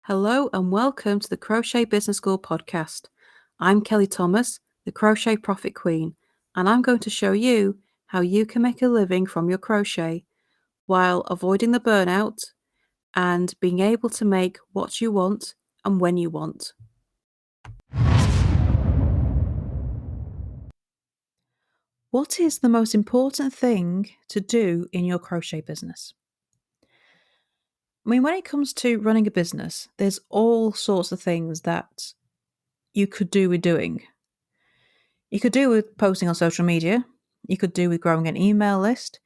Hello and welcome to the Crochet Business School podcast. I'm Kelly Thomas, the Crochet Profit Queen, and I'm going to show you how you can make a living from your crochet while avoiding the burnout and being able to make what you want and when you want. What is the most important thing to do in your crochet business? When it comes to running a business, there's all sorts of things that you could do with doing. You could do with posting on social media. You could do with growing an email list.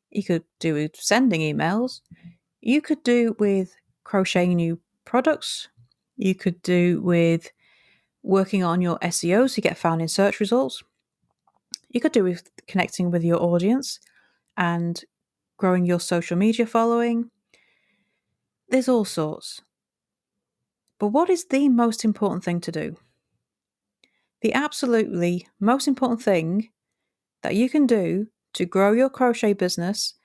You could do with sending emails. You could do with crocheting new products. You could do with working on your SEO so you get found in search results. You could do with connecting with your audience and growing your social media following. There's all sorts. But what is the most important thing to do? The absolutely most important thing that you can do to grow your crochet business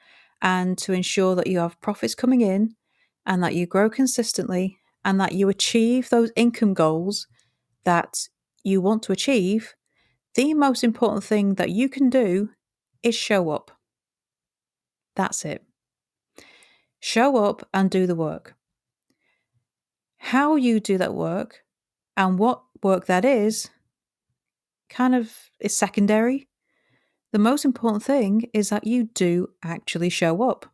and to ensure that you have profits coming in and that you grow consistently and that you achieve those income goals that you want to achieve, the most important thing that you can do is show up. That's it. Show up and do the work. How you do that work and what work that is kind of is secondary. The most important thing is that you do actually show up.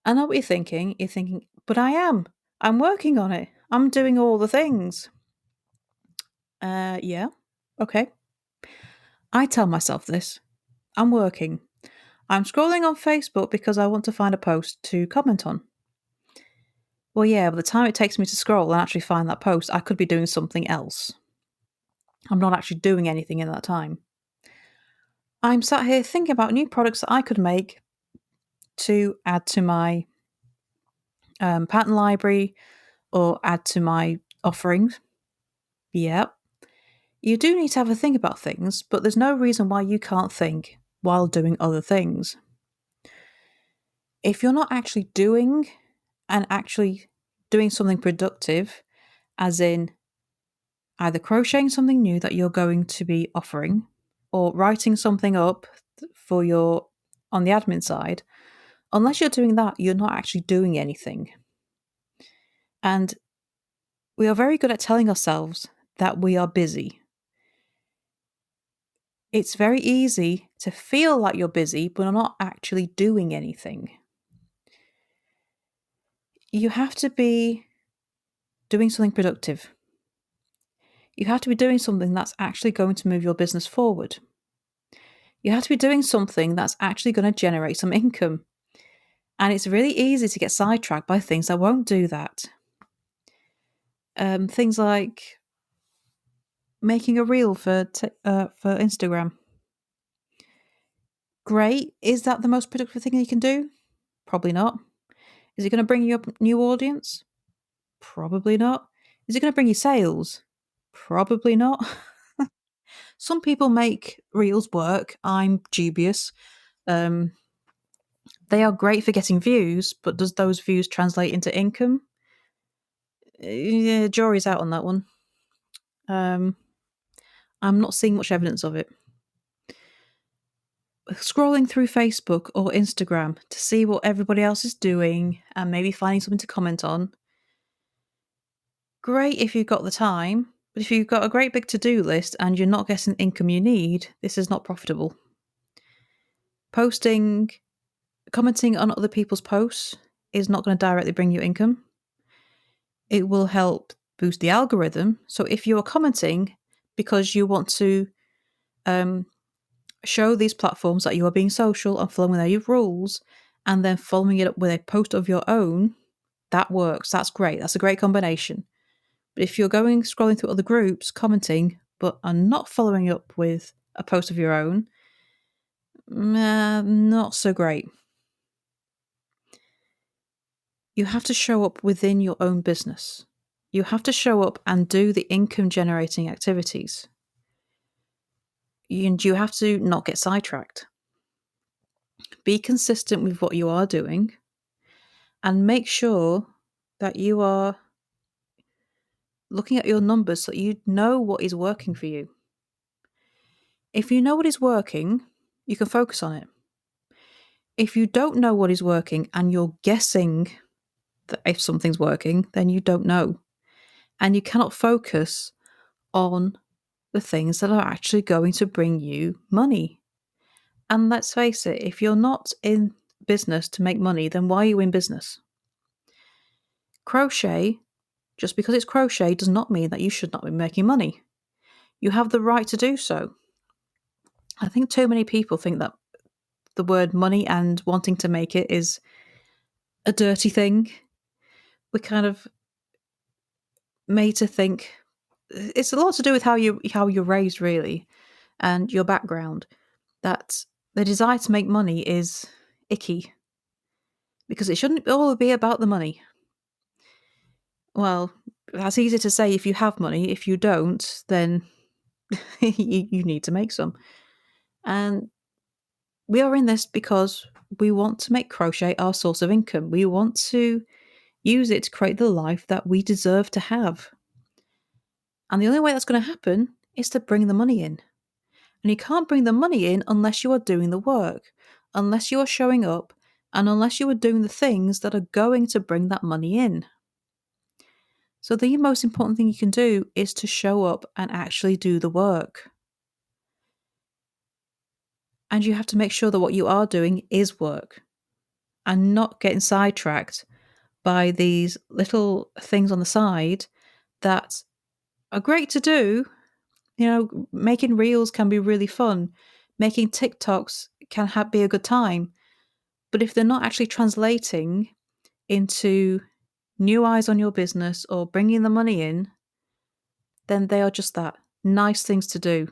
I know what you're thinking. You're thinking, but I am. I'm working on it. I'm doing all the things. Yeah. Okay. I tell myself this. I'm working. I'm scrolling on Facebook because I want to find a post to comment on. Well, yeah, by the time it takes me to scroll and actually find that post, I could be doing something else. I'm not actually doing anything in that time. I'm sat here thinking about new products that I could make to add to my pattern library or add to my offerings. Yep. You do need to have a think about things, but there's no reason why you can't think while doing other things. If you're not actually doing something productive, as in either crocheting something new that you're going to be offering or writing something up for your on the admin side, unless you're doing that, you're not actually doing anything. And we are very good at telling ourselves that we are busy. It's very easy to feel like you're busy, but not actually doing anything. You have to be doing something productive. You have to be doing something that's actually going to move your business forward. You have to be doing something that's actually going to generate some income. And it's really easy to get sidetracked by things that won't do that. Things like making a reel for Instagram. Great. Is that the most productive thing you can do? Probably not. Is it going to bring you a new audience? Probably not. Is it going to bring you sales? Probably not. Some people make reels work. I'm dubious. They are great for getting views, but does those views translate into income? Yeah, jury's out on that one. I'm not seeing much evidence of it. Scrolling through Facebook or Instagram to see what everybody else is doing and maybe finding something to comment on. Great if you've got the time, but if you've got a great big to-do list and you're not getting the income you need, this is not profitable. Commenting on other people's posts is not going to directly bring you income. It will help boost the algorithm. So if you're commenting because you want to show these platforms that you are being social and following their rules, and then following it up with a post of your own, that works. That's great. That's a great combination. But if you're scrolling through other groups, commenting, but are not following up with a post of your own, not so great. You have to show up within your own business. You have to show up and do the income generating activities. And you have to not get sidetracked. Be consistent with what you are doing and make sure that you are looking at your numbers so you know what is working for you. If you know what is working, you can focus on it. If you don't know what is working and you're guessing that if something's working, then you don't know. And you cannot focus on the things that are actually going to bring you money. And let's face it, if you're not in business to make money, then why are you in business? Crochet, just because it's crochet, does not mean that you should not be making money. You have the right to do so. I think too many people think that the word money and wanting to make it is a dirty thing. We're kind of made to think it's a lot to do with how you're raised, really, and your background. That the desire to make money is icky because it shouldn't all be about the money. Well, that's easy to say if you have money. If you don't, then you need to make some. And we are in this because we want to make crochet our source of income. We want to use it to create the life that we deserve to have. And the only way that's going to happen is to bring the money in. And you can't bring the money in unless you are doing the work, unless you are showing up, and unless you are doing the things that are going to bring that money in. So the most important thing you can do is to show up and actually do the work. And you have to make sure that what you are doing is work and not getting sidetracked by these little things on the side that are great to do. You know, making reels can be really fun. Making TikToks can be a good time. But if they're not actually translating into new eyes on your business or bringing the money in, then they are just that, nice things to do.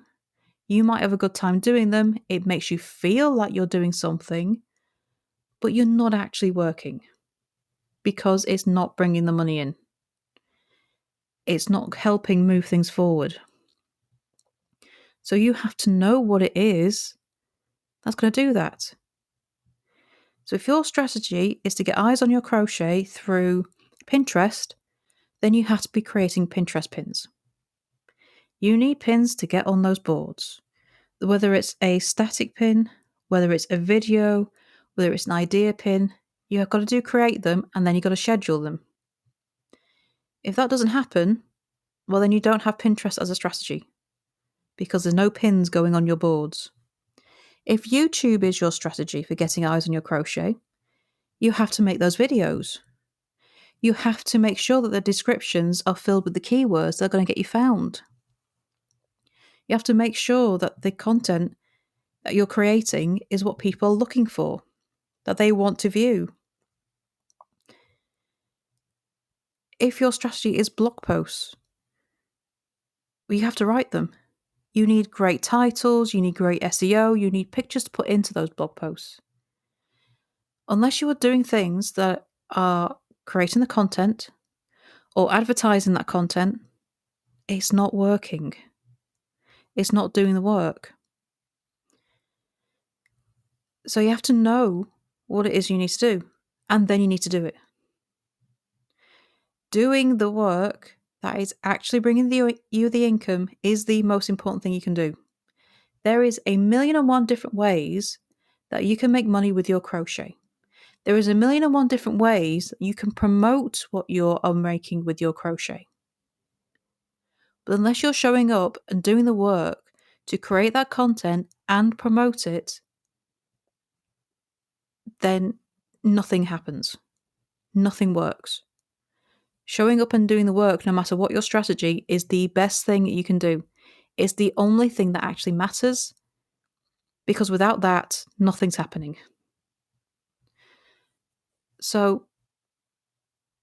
You might have a good time doing them. It makes you feel like you're doing something, but you're not actually working because it's not bringing the money in. It's not helping move things forward. So you have to know what it is that's going to do that. So if your strategy is to get eyes on your crochet through Pinterest, then you have to be creating Pinterest pins. You need pins to get on those boards. Whether it's a static pin, whether it's a video, whether it's an idea pin, you have got to create them and then you've got to schedule them. If that doesn't happen, well, then you don't have Pinterest as a strategy because there's no pins going on your boards. If YouTube is your strategy for getting eyes on your crochet, you have to make those videos. You have to make sure that the descriptions are filled with the keywords that are going to get you found. You have to make sure that the content that you're creating is what people are looking for, that they want to view. If your strategy is blog posts, well, you have to write them. You need great titles, you need great SEO, you need pictures to put into those blog posts. Unless you are doing things that are creating the content or advertising that content, it's not working. It's not doing the work. So you have to know what it is you need to do, and then you need to do it. Doing the work that is actually bringing you the income is the most important thing you can do. There is 1,000,001 different ways that you can make money with your crochet. There is 1,000,001 different ways that you can promote what you're making with your crochet. But unless you're showing up and doing the work to create that content and promote it, then nothing happens. Nothing works. Showing up and doing the work, no matter what your strategy, is the best thing you can do. It's the only thing that actually matters, because without that, nothing's happening. So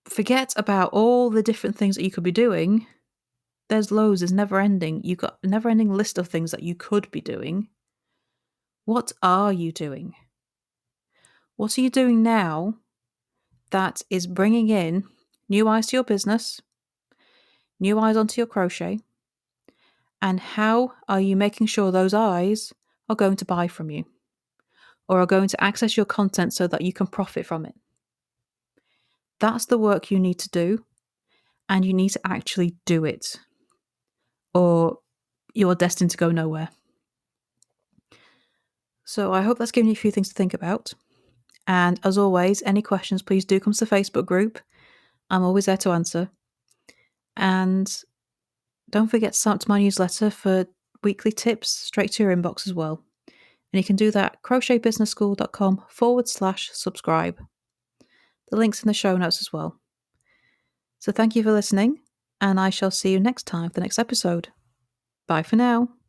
forget about all the different things that you could be doing. There's loads, there's never ending. You've got a never ending list of things that you could be doing. What are you doing? What are you doing now that is bringing in new eyes to your business, new eyes onto your crochet? And how are you making sure those eyes are going to buy from you or are going to access your content so that you can profit from it? That's the work you need to do. and you need to actually do it, or you're destined to go nowhere. So I hope that's given you a few things to think about. And as always, any questions, please do come to the Facebook group. I'm always there to answer. And don't forget to sign up to my newsletter for weekly tips straight to your inbox as well. And you can do that at crochetbusinessschool.com/subscribe. The link's in the show notes as well. So thank you for listening, and I shall see you next time for the next episode. Bye for now.